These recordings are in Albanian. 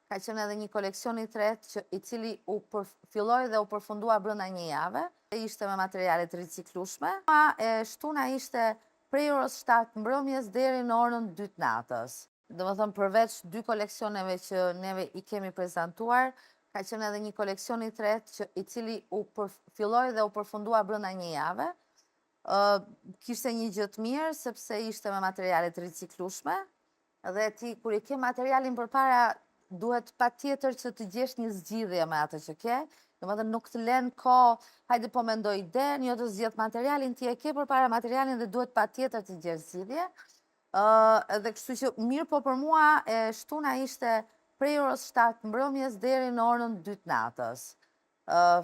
ka qenë edhe një koleksion i tretë i cili filloi dhe u përfundua brenda një jave. Ishte me materiale të riciklueshme. Shtuna ishte prej orës 7 mbrëmjes deri në orën 2 natës. Domethënë përveç 2 koleksioneve që neve i kemi prezantuar, ka qenë edhe një koleksion i tretë i cili filloi dhe u përfundua brenda një jave. Kishte një gjë të mirë sepse ishte me materiale të riciklueshme dhe ti kur i ke materialin përpara duhet patjetër që të gjesh një zgjidhje me atë që ke. Domethënë nuk të lën kohë, hajde po mendoj idenë, jo të zgjedh materialin, ti e ke përpara materialin dhe duhet patjetër të gjesh zgjidhje. Edhe kështu që mirë po për mua shtuna ishte prej orës 7 mbrëmjes deri në orën 2 natës.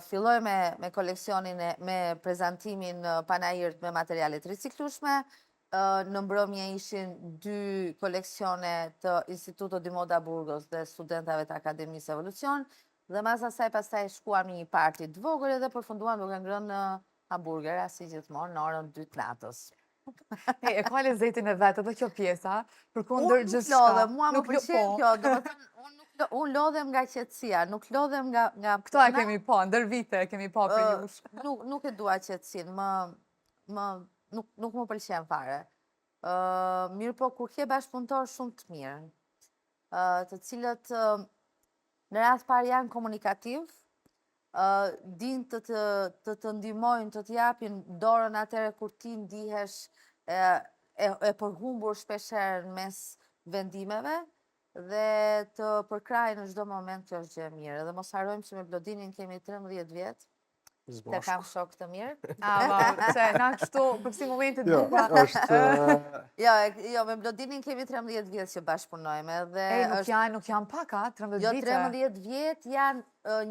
Filloj me koleksionin, me prezantimin panajirt me materialet riciklueshme. Në mbrëmje ishin 2 koleksione të Instituto di Moda Burgos dhe studentave të Akademisë Evolucion. Dhe mas asaj pastaj shkuam një parti të vogël dhe përfunduam duke ngrënë hamburgera si gjithmonë në orën 2 natës. E ka lezetin e vetë edhe kjo pjesa, përkundër gjithçka. Mua më pëlqen kjo, domethënë unë lodhem nga qetësia, nuk lodhem nga Këto e kemi pa, ndër vite e kemi pa për jush. Nuk e dua qetësinë, nuk më pëlqen fare. Mirë po kur ke bashkëpunëtor shumë të mirë, të cilët në rast parë janë komunikativ, din të të ndihmojnë, të të japin dorën atëherë kur ti ndihesh e përhumbur shpeshherë në mes vendimeve dhe të përkrajnë në çdo moment, kjo është gjë e mirë. Dhe mos harrojmë që me Blodinin kemi 13 vjet. Te kam shok të mirë. Se na kështu për kësi momentit duka. Jo, me Blodinin kemi 13 vjet që bashkëpunojme. Nuk janë paka, 13 vite. Jo, 13 vjet janë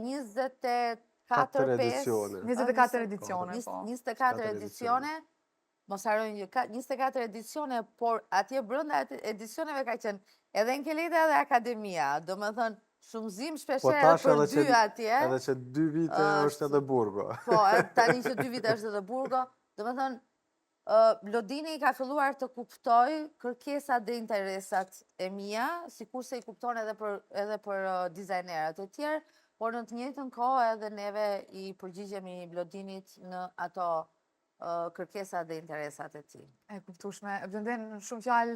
24 edicione. 24 edicione. Mos harrojnë 24 edicione, por atje brenda edicioneve ka qenë edhe Enkeleta dhe Akademia. Do me thënë, shumëzim shpesherë për 2 atje. Edhe që 2 vite është edhe Burgo. Po, tani që 2 vite është edhe Burgo. Do me thënë, Blodini ka filluar të kuptoj kërkesat dhe interesat e mia, sikurse i kupton edhe për dizajnerat e tjerë, por në të njëjtën kohë edhe neve i përgjigjemi Blodinit në ato kërkesat dhe interesat e tij. E kuptueshme. Blondin, shumë fjalë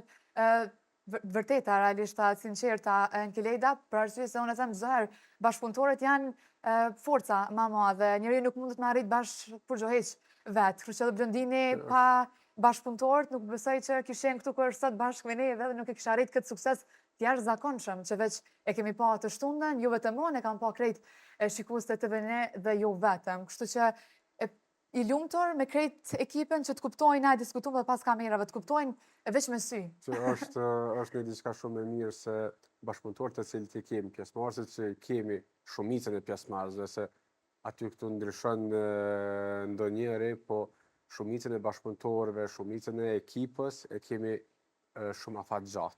vërteta, realishta, sinqerta, Enkeleda, për arsye se unë e them çdo herë, bashkëpunëtorët janë forca më e madhe, njeriu nuk mund të arrit përgjoheq vetë. Kështu që edhe Blondini pa bashkëpunëtorët nuk besoj që kishen këtu kur sot bashkë me ne dhe nuk e kisha arrit këtë sukses të jashtëzakonshëm, që veç e kemi pa të shtundën, ju vetëm unë e kam pa krejt shikuesit të TVN dhe ju vetëm. Kështu që i lumtur me krejt ekipen që të kuptojnë, na diskutuam dhe pas kamerave, të kuptojnë veç me sy. Që është një diçka shumë e mirë se bashkëpunëtorët të cilët i kemi pjesëmarrësit që kemi shumicën e pjesëmarrësve, se aty këtu ndryshon ndonjëri, po shumicën e bashkëpunëtorëve, shumicën e ekipës e kemi shumë afatgjatë.